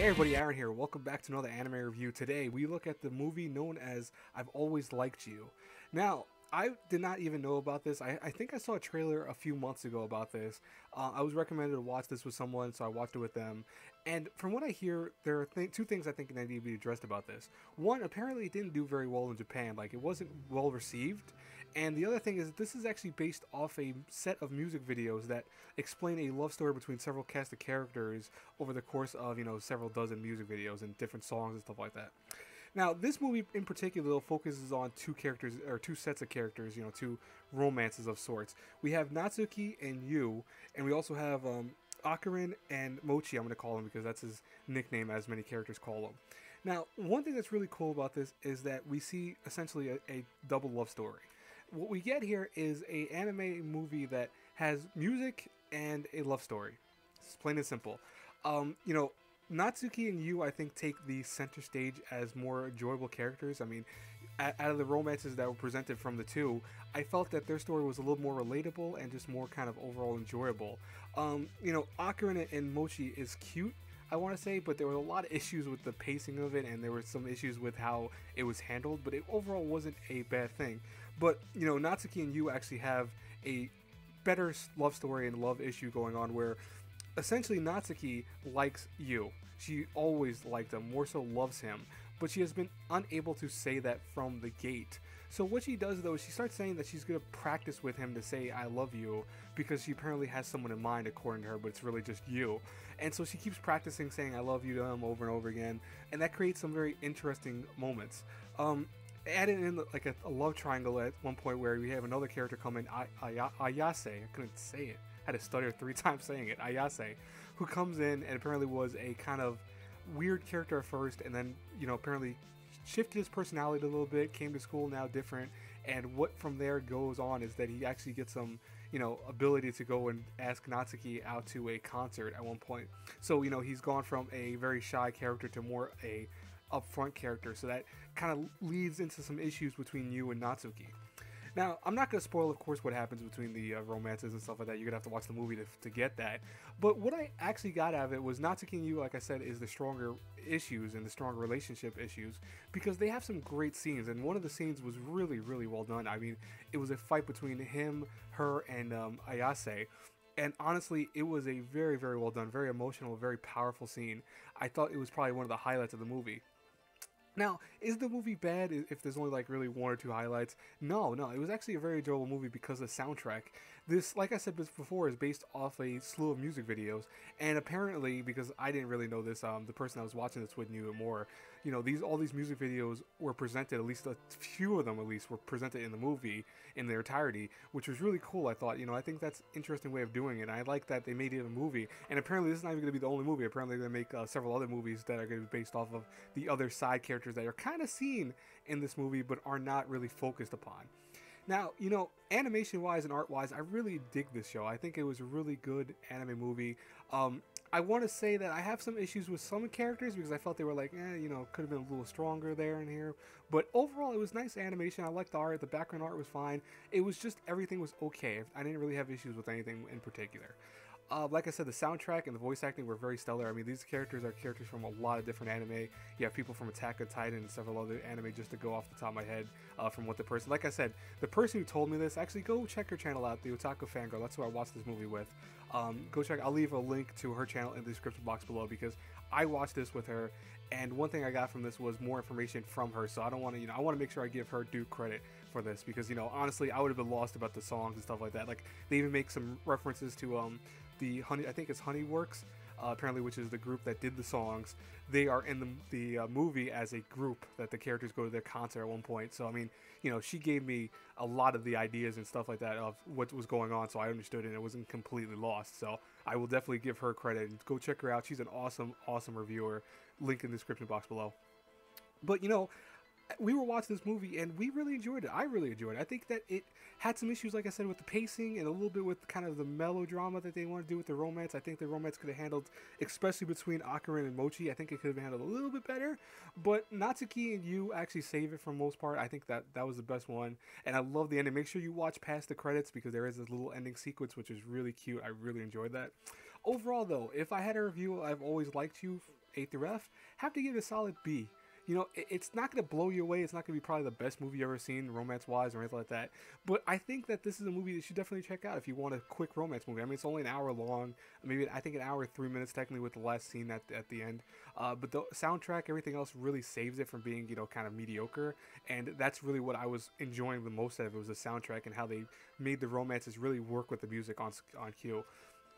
everybody, Aaron here. Welcome back to another anime review. Today, we look at the movie known as I've Always Liked You. Now, I did not even know about this. I think I saw a trailer a few months ago about this. I was recommended to watch this with someone, so I watched it with them. And from what I hear, there are two things I think that need to be addressed about this. One, apparently it didn't do very well in Japan. Like, it wasn't well received. And the other thing is that this is actually based off a set of music videos that explain a love story between several cast of characters over the course of, several dozen music videos and different songs and stuff like that. Now, this movie in particular focuses on two characters, or two sets of characters, two romances of sorts. We have Natsuki and Yu, and we also have Akarin and Mochi, I'm going to call him because that's his nickname, as many characters call him. Now, one thing that's really cool about this is that we see essentially a double love story. What we get here is an anime movie that has music and a love story. It's plain and simple. Natsuki and Yu, I think, take the center stage as more enjoyable characters. I mean, out of the romances that were presented from the two, I felt that their story was a little more relatable and just more kind of overall enjoyable. Akarin and Mochi is cute, I want to say, but there were a lot of issues with the pacing of it, and there were some issues with how it was handled, but it overall wasn't a bad thing. But, Natsuki and Yu actually have a better love story and love issue going on where essentially Natsuki likes Yu. She always liked him, more so loves him, but she has been unable to say that from the gate. So what she does though is she starts saying that she's going to practice with him to say I love you, because she apparently has someone in mind according to her, but it's really just you. And so she keeps practicing saying I love you to him over and over again, and that creates some very interesting moments. Added in like a love triangle at one point where we have another character come in, Ayase, I couldn't say it, I had to stutter 3 times saying it, Ayase, who comes in and apparently was a kind of weird character at first, and then, apparently shifted his personality a little bit, came to school now different, and what from there goes on is that he actually gets some, ability to go and ask Natsuki out to a concert at one point. So, he's gone from a very shy character to more a upfront character, so that kind of leads into some issues between Yu and Natsuki. Now, I'm not going to spoil, of course, what happens between the romances and stuff like that. You're going to have to watch the movie to get that. But what I actually got out of it was Natsuki and Yu, like I said, is the stronger issues and the stronger relationship issues, because they have some great scenes, and one of the scenes was really, really well done. I mean, it was a fight between him, her, and Ayase. And honestly, it was a very, very well done, very emotional, very powerful scene. I thought it was probably one of the highlights of the movie. Now, is the movie bad if there's only like really 1 or 2 highlights? No, it was actually a very enjoyable movie because of the soundtrack. This, like I said before, is based off a slew of music videos, and apparently, because I didn't really know this, the person I was watching this with knew it more. All these music videos were presented, at least a few of them at least, were presented in the movie in their entirety, which was really cool. I thought, I think that's an interesting way of doing it. And I like that they made it a movie, and apparently this is not even going to be the only movie. Apparently they're going to make several other movies that are going to be based off of the other side characters that are kind of seen in this movie but are not really focused upon. Now, animation-wise and art-wise, I really dig this show. I think it was a really good anime movie. I want to say that I have some issues with some characters because I felt they were like, could have been a little stronger there and here. But overall, it was nice animation. I liked the art. The background art was fine. It was just everything was okay. I didn't really have issues with anything in particular. Like I said, the soundtrack and the voice acting were very stellar. I mean, these characters are characters from a lot of different anime. You have people from Attack on Titan and several other anime, just to go off the top of my head from what the person... Like I said, the person who told me this, actually go check her channel out, the Otaku Fangirl. That's who I watched this movie with. Go check... I'll leave a link to her channel in the description box below, because I watched this with her, and one thing I got from this was more information from her, so I don't want to, I want to make sure I give her due credit for this, because, honestly, I would have been lost about the songs and stuff like that. Like, they even make some references to, the Honey, I think it's Honeyworks, apparently, which is the group that did the songs. They are in the movie as a group that the characters go to their concert at one point. So, I mean, she gave me a lot of the ideas and stuff like that of what was going on, so I understood it and it wasn't completely lost. So, I will definitely give her credit. Go check her out. She's an awesome, awesome reviewer. Link in the description box below. But, we were watching this movie and we really enjoyed it. I really enjoyed it. I think that it had some issues, like I said, with the pacing and a little bit with kind of the melodrama that they want to do with the romance. I think the romance could have handled, especially between Akarin and Mochi, I think it could have been handled a little bit better. But Natsuki and Yu actually save it for the most part. I think that was the best one. And I love the ending. Make sure you watch past the credits because there is this little ending sequence which is really cute. I really enjoyed that. Overall, though, if I had a review, I've always liked you A through F, have to give it a solid B. You know, it's not going to blow you away. It's not going to be probably the best movie you've ever seen, romance-wise or anything like that. But I think that this is a movie that you should definitely check out if you want a quick romance movie. I mean, it's only an hour long. Maybe, I think, an hour, 3 minutes, technically, with the last scene at the end. But the soundtrack, everything else really saves it from being, you know, kind of mediocre. And that's really what I was enjoying the most out of it, was the soundtrack and how they made the romances really work with the music on cue.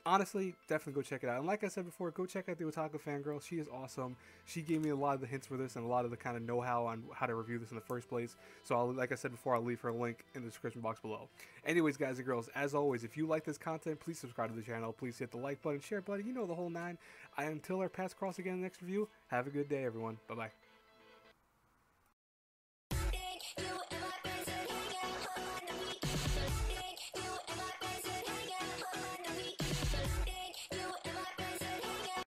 Honestly, definitely go check it out. And like I said before, go check out the Otaku Fangirl. She is awesome. She gave me a lot of the hints for this and a lot of the kind of know-how on how to review this in the first place. So like I said before, I'll leave her link in the description box below. Anyways, guys and girls, as always, if you like this content, please subscribe to the channel. Please hit the like button, share button, you know the whole nine. Until our paths cross again in the next review, have a good day, everyone. Bye-bye.